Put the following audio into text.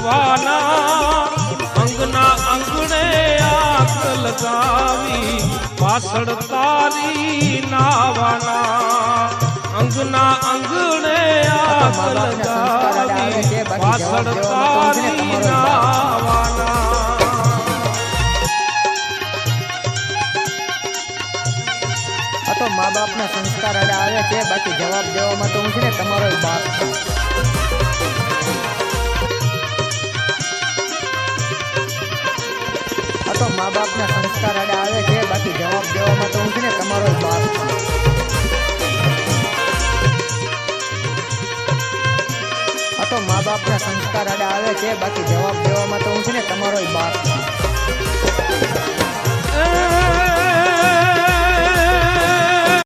ઉઠવાના અંગના અંગણે આગ લગાવી પાછળ તારી નાવાના અંગના અંગણે આગ લગાવી પાછળ તારી નાવાના તો મા બાપના સંસ્કાર આડા આવે છે બાકી જવાબ દેવામાં તો હું છે ને તમારો બાપ છું તો મા બાપના સંસ્કાર આડા આવે છે બાકી જવાબ દેવામાં તો હું છે ને તમારો બાપ છું તો મા બાપના સંસ્કાર આડા આવે છે બાકી જવાબ દેવામાં તો હું છે ને તમારો બાપ છું